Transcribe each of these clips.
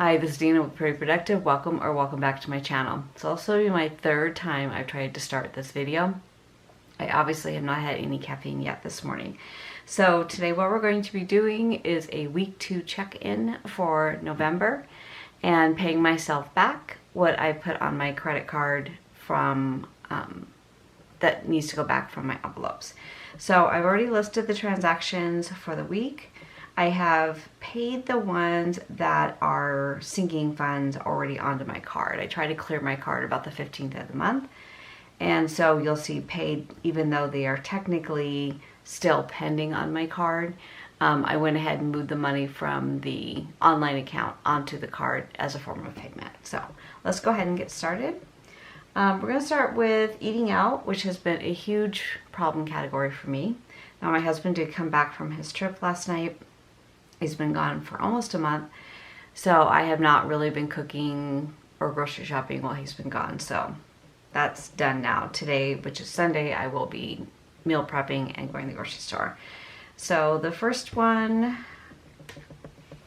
Hi, this is Dina with Pretty Productive. Welcome back to my channel. It's also my third time I've tried to start this video. I obviously have not had any caffeine yet this morning. So today what we're going to be doing is a week 2 check-in for November and paying myself back what I put on my credit card from that needs to go back from my envelopes. So I've already listed the transactions for the week. I have paid the ones that are sinking funds already onto my card. I try to clear my card about the 15th of the month. And so you'll see paid even though they are technically still pending on my card. I went ahead and moved the money from the online account onto the card as a form of payment. So let's go ahead and get started. We're going to start with eating out, which has been a huge problem category for me. Now my husband did come back from his trip last night. He's been gone for almost a month, so I have not really been cooking or grocery shopping while he's been gone. So that's done now. Today, which is Sunday, I will be meal prepping and going to the grocery store. So the first one,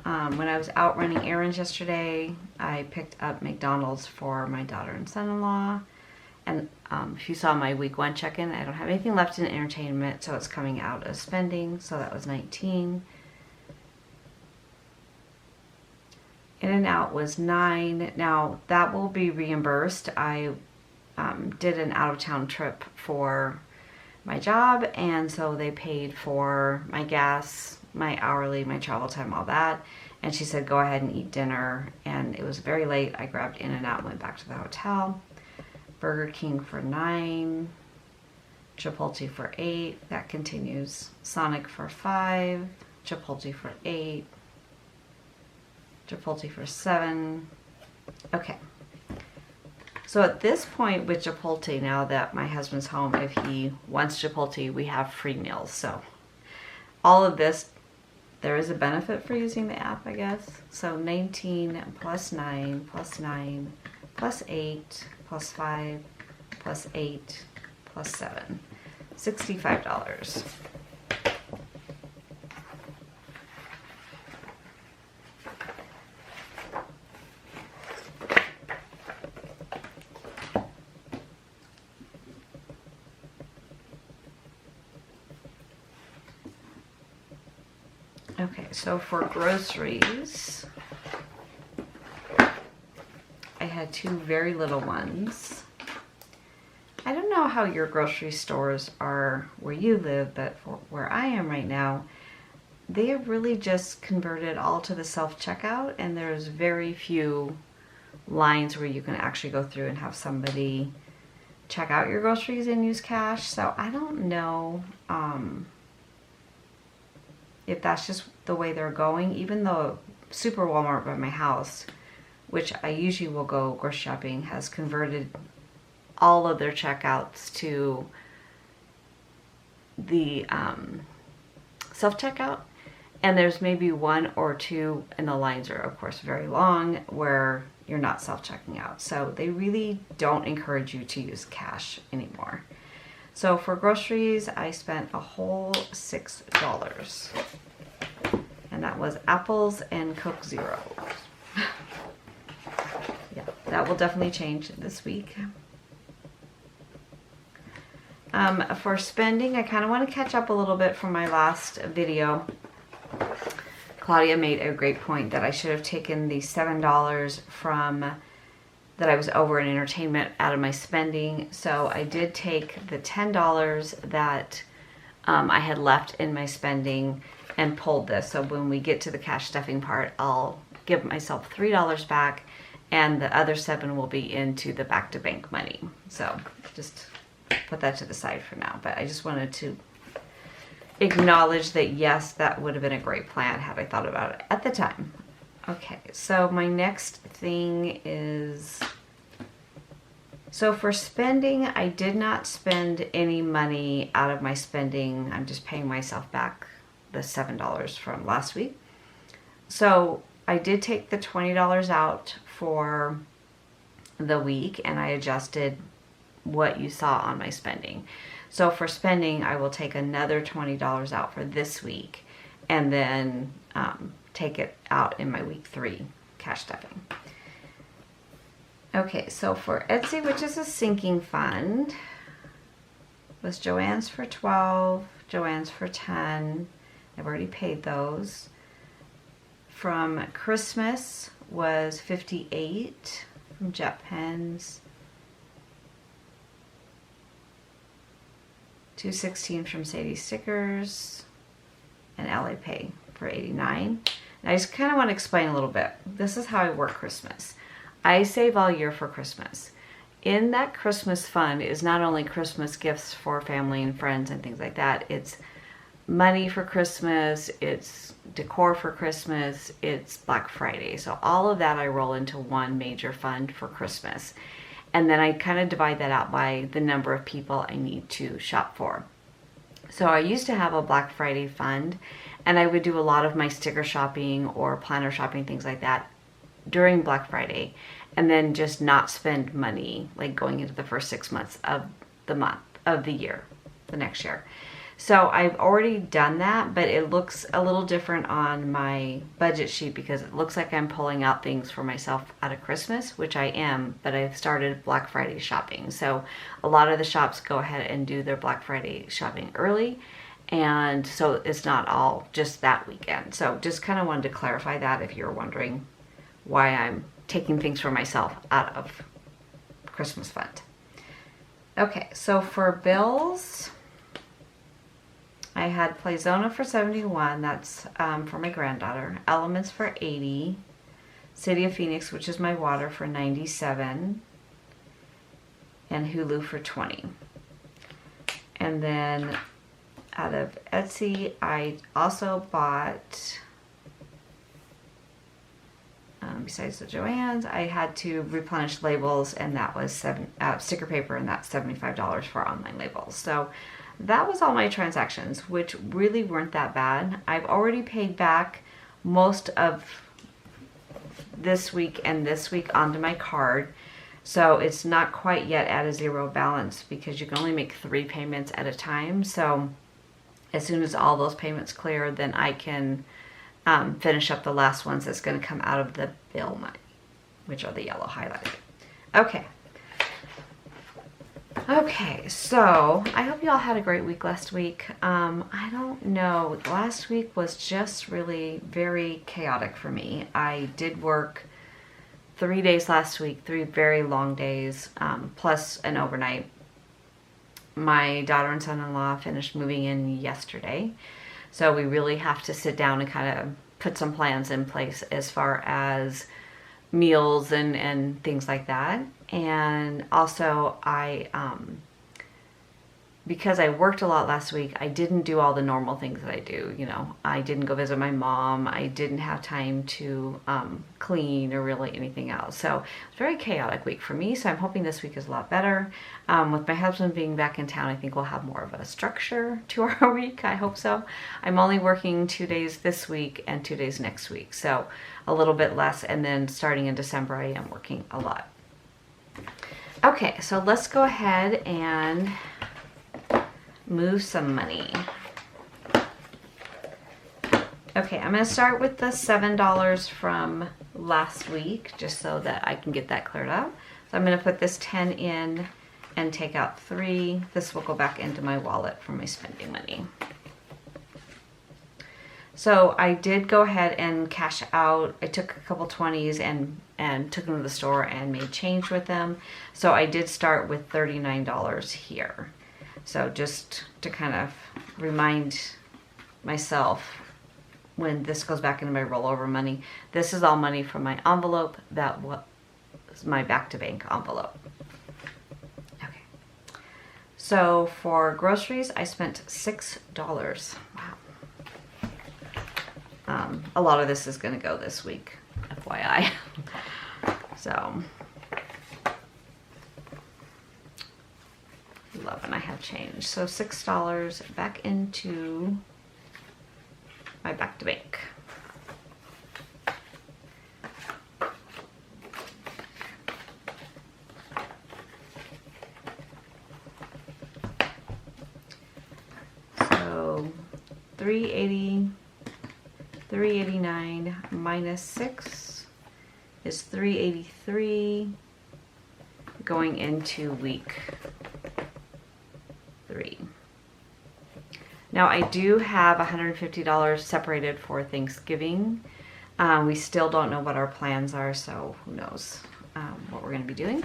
when I was out running errands yesterday, I picked up McDonald's for my daughter and son-in-law. And if you saw my week 1 check-in, I don't have anything left in entertainment, so it's coming out as spending. So that was 19. In and out was 9. Now that will be reimbursed. I did an out-of-town trip for my job, and so they paid for my gas, my hourly, my travel time, all that. And she said, go ahead and eat dinner. And it was very late. I grabbed In and Out and went back to the hotel. Burger King for 9. Chipotle for 8. That continues. Sonic for 5. Chipotle for 8. Chipotle for 7. Okay. So at this point with Chipotle, now that my husband's home, if he wants Chipotle, we have free meals. So all of this, there is a benefit for using the app, I guess. So 19 plus 9 plus 9 plus 8 plus 5 plus 8 plus 7. $65. Okay, so for groceries, I had 2 very little ones. I don't know how your grocery stores are where you live, but for where I am right now, they have really just converted all to the self-checkout, and there's very few lines where you can actually go through and have somebody check out your groceries and use cash. So I don't know if that's just the way they're going, even though Super Walmart by my house, which I usually will go grocery shopping, has converted all of their checkouts to the self-checkout. And there's maybe 1 or 2, and the lines are of course very long, where you're not self-checking out. So they really don't encourage you to use cash anymore. So for groceries, I spent a whole $6. And that was apples and Coke Zeros. Yeah, that will definitely change this week. For spending, I kind of want to catch up a little bit from my last video. Claudia made a great point that I should have taken the $7 from that I was over in entertainment out of my spending. So I did take the $10 that I had left in my spending and pulled this. So when we get to the cash stuffing part, I'll give myself $3 back, and the other 7 will be into the back to bank money. So just put that to the side for now. But I just wanted to acknowledge that yes, that would have been a great plan had I thought about it at the time. Okay, so my next thing is, so for spending, I did not spend any money out of my spending. I'm just paying myself back the $7 from last week. So I did take the $20 out for the week, and I adjusted what you saw on my spending. So for spending, I will take another $20 out for this week, and then take it out in my week 3. cash stuffing. Okay, so for Etsy, which is a sinking fund, was Joann's for 12, Joann's for 10. I've already paid those. From Christmas was 58 from Jet Pens. 216 from Sadie Stickers, and LA Pay for 89. And I just kind of want to explain a little bit. This is how I work Christmas. I save all year for Christmas. In that Christmas fund is not only Christmas gifts for family and friends and things like that. It's money for Christmas, it's decor for Christmas, it's Black Friday. So all of that I roll into one major fund for Christmas. And then I kind of divide that out by the number of people I need to shop for. So I used to have a Black Friday fund, and I would do a lot of my sticker shopping or planner shopping, things like that, during Black Friday, and then just not spend money like going into the first 6 months of the year, the next year. So I've already done that, but it looks a little different on my budget sheet because it looks like I'm pulling out things for myself out of Christmas, which I am, but I've started Black Friday shopping. So a lot of the shops go ahead and do their Black Friday shopping early, and so it's not all just that weekend. So just kind of wanted to clarify that if you're wondering why I'm taking things for myself out of Christmas fund. Okay, so for bills, I had Playzona for 71, that's for my granddaughter. Elements for 80. City of Phoenix, which is my water, for 97. And Hulu for 20. And then out of Etsy, I also bought, besides the Joann's, I had to replenish labels, and that was sticker paper, and that's $75 for online labels. So that was all my transactions, which really weren't that bad. I've already paid back most of this week and this week onto my card. So it's not quite yet at a zero balance because you can only make 3 payments at a time. So as soon as all those payments clear, then I can finish up the last ones that's going to come out of the bill money, which are the yellow highlighted. Okay. Okay, so I hope you all had a great week last week. I don't know, last week was just really very chaotic for me. I did work 3 days last week, 3 very long days, plus an overnight. My daughter and son-in-law finished moving in yesterday, so we really have to sit down and kind of put some plans in place as far as meals and things like that. And also because I worked a lot last week, I didn't do all the normal things that I do. You know, I didn't go visit my mom. I didn't have time to clean or really anything else. So it's a very chaotic week for me. So I'm hoping this week is a lot better. With my husband being back in town, I think we'll have more of a structure to our week. I hope so. I'm only working 2 days this week and 2 days next week. So a little bit less. And then starting in December, I am working a lot. Okay, so let's go ahead and move some money. Okay, I'm going to start with the $7 from last week, just so that I can get that cleared up. So I'm going to put this 10 in and take out 3. This will go back into my wallet for my spending money. So I did go ahead and cash out. I took a couple 20s and took them to the store and made change with them. So I did start with $39 here. So just to kind of remind myself when this goes back into my rollover money, this is all money from my envelope. That was my back to bank envelope. Okay. So for groceries, I spent $6. Wow. A lot of this is going to go this week, FYI. So, 11 I have changed. So $6 back into my back to bank. So 380. 389 minus 6 is 383 going into week 3. Now I do have $150 separated for Thanksgiving. We still don't know what our plans are, so who knows what we're going to be doing.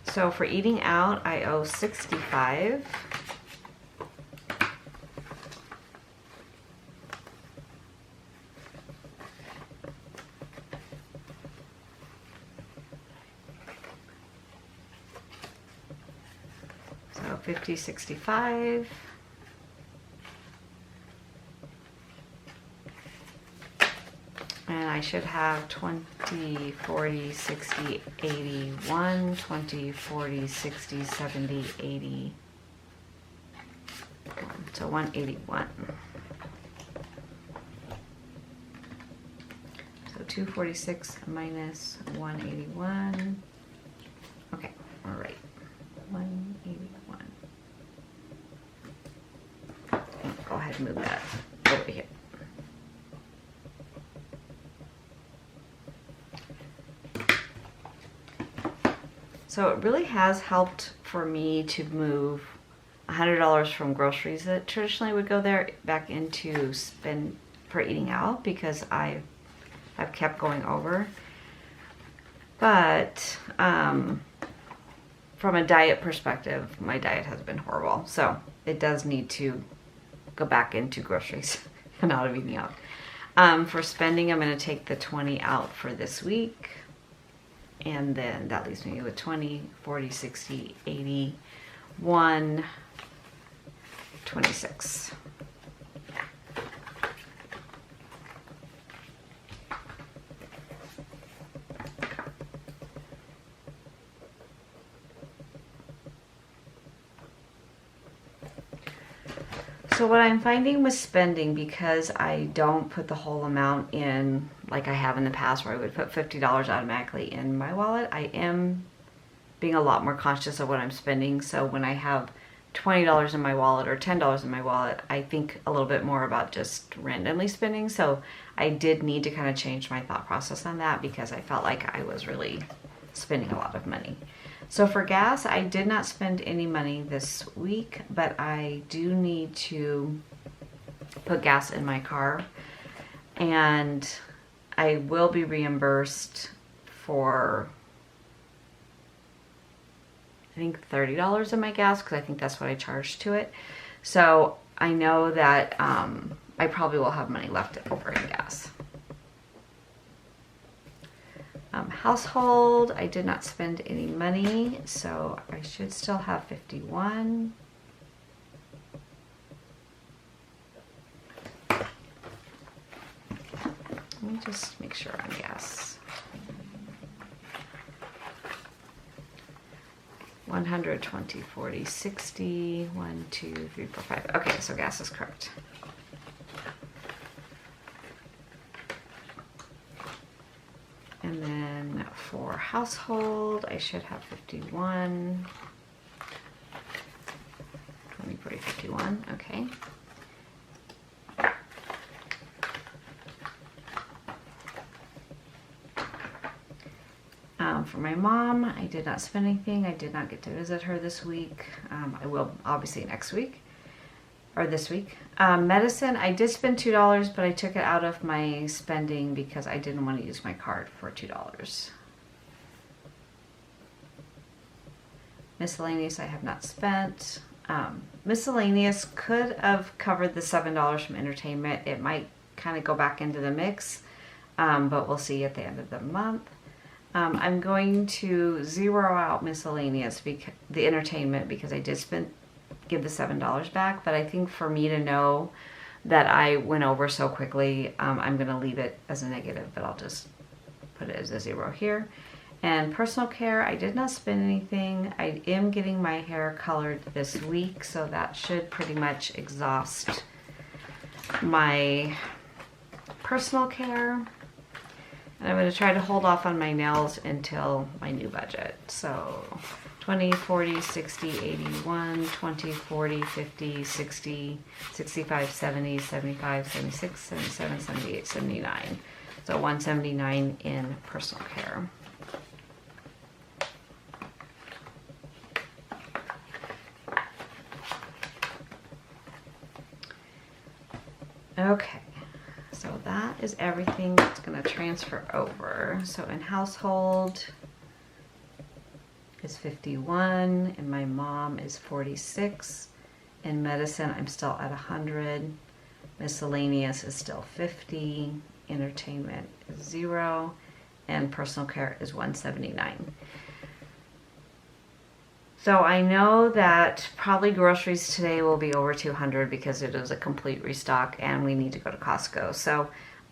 So for eating out, I owe $65. So 50, 65. And I should have 20, 40, 60, 81, 20, 40, 60, 70, 80. So 181. So 246 minus 181. Okay, all right. 181. Go ahead and move that over here. So it really has helped for me to move $100 from groceries that traditionally would go there back into spend for eating out, because I've kept going over. But from a diet perspective, my diet has been horrible. So it does need to go back into groceries and out of eating out. For spending, I'm going to take the 20 out for this week. And then that leaves me with 20, 40, 60, 80, 1, 26. So what I'm finding with spending, because I don't put the whole amount in like I have in the past where I would put $50 automatically in my wallet, I am being a lot more conscious of what I'm spending. So when I have $20 in my wallet or $10 in my wallet, I think a little bit more about just randomly spending. So I did need to kind of change my thought process on that, because I felt like I was really spending a lot of money. So for gas, I did not spend any money this week, but I do need to put gas in my car, and I will be reimbursed for, I think, $30 in my gas, because I think that's what I charged to it. So I know that I probably will have money left over in gas. Household, I did not spend any money, so I should still have 51. Let me just make sure on gas. 120, 40, 60, 1, 2, 3, 4, 5. Okay, so gas is correct. And then for household, I should have 51. 20, 40, 51, okay. For my mom, I did not spend anything. I did not get to visit her this week. I will obviously next week, or this week. Medicine, I did spend $2, but I took it out of my spending because I didn't want to use my card for $2. Miscellaneous, I have not spent. Miscellaneous could have covered the $7 from entertainment. It might kind of go back into the mix, but we'll see at the end of the month. I'm going to zero out miscellaneous, the entertainment, because I did give the $7 back. But I think for me to know that I went over so quickly, I'm going to leave it as a negative, but I'll just put it as a 0 here. And personal care, I did not spend anything. I am getting my hair colored this week, so that should pretty much exhaust my personal care. And I'm going to try to hold off on my nails until my new budget. So 20, 40, 60, 81, 20, 40, 50, 60, 65, 70, 75, 76, 77, 78, 79. So $179 in personal care. Okay, so that is everything that's going to transfer over. So in household is 51, and my mom is 46. In medicine, I'm still at 100. Miscellaneous is still 50. Entertainment is 0. And personal care is 179. So I know that probably groceries today will be over 200 because it is a complete restock and we need to go to Costco. So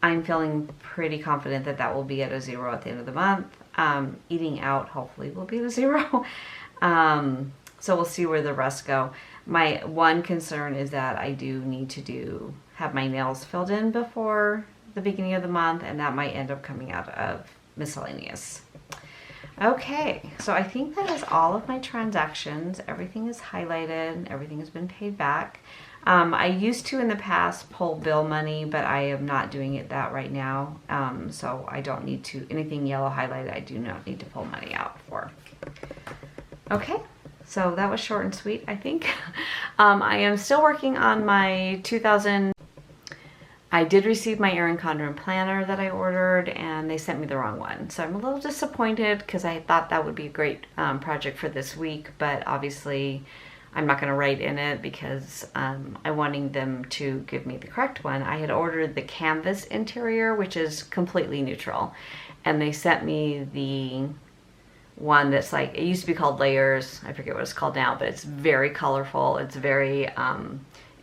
I'm feeling pretty confident that that will be at a 0 at the end of the month. Eating out hopefully will be at a 0. So we'll see where the rest go. My one concern is that I do need to have my nails filled in before the beginning of the month, and that might end up coming out of miscellaneous. Okay, so I think that is all of my transactions. Everything is highlighted. Everything has been paid back. I used to in the past pull bill money, but I am not doing that right now. So I don't need to, anything yellow highlighted, I do not need to pull money out for. Okay, so that was short and sweet, I think. I am still working on my 2000. I did receive my Erin Condren planner that I ordered, and they sent me the wrong one. So I'm a little disappointed because I thought that would be a great project for this week, but obviously I'm not going to write in it because I'm wanting them to give me the correct one. I had ordered the canvas interior, which is completely neutral, and they sent me the one that's like, it used to be called Layers. I forget what it's called now, but it's very colorful. It's very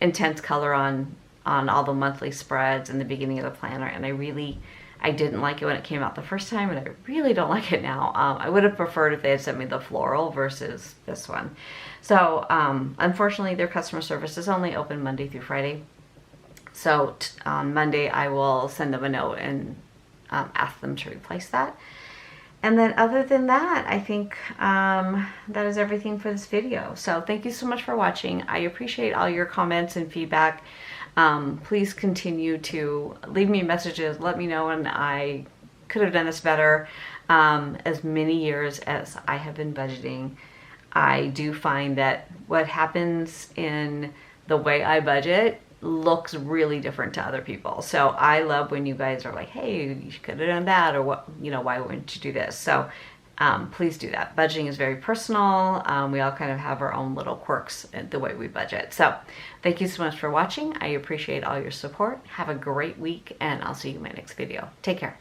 intense color on all the monthly spreads in the beginning of the planner, and I didn't like it when it came out the first time, and I really don't like it now. I would have preferred if they had sent me the floral versus this one. So unfortunately their customer service is only open Monday through Friday. So on Monday I will send them a note and ask them to replace that. And then other than that, I think that is everything for this video. So thank you so much for watching. I appreciate all your comments and feedback. Please continue to leave me messages. Let me know when I could have done this better. As many years as I have been budgeting, I do find that what happens in the way I budget looks really different to other people. So I love when you guys are like, hey, you could have done that, or what, you know, why wouldn't you do this? So please do that. Budgeting is very personal. We all kind of have our own little quirks in the way we budget. So thank you so much for watching. I appreciate all your support. Have a great week, and I'll see you in my next video. Take care.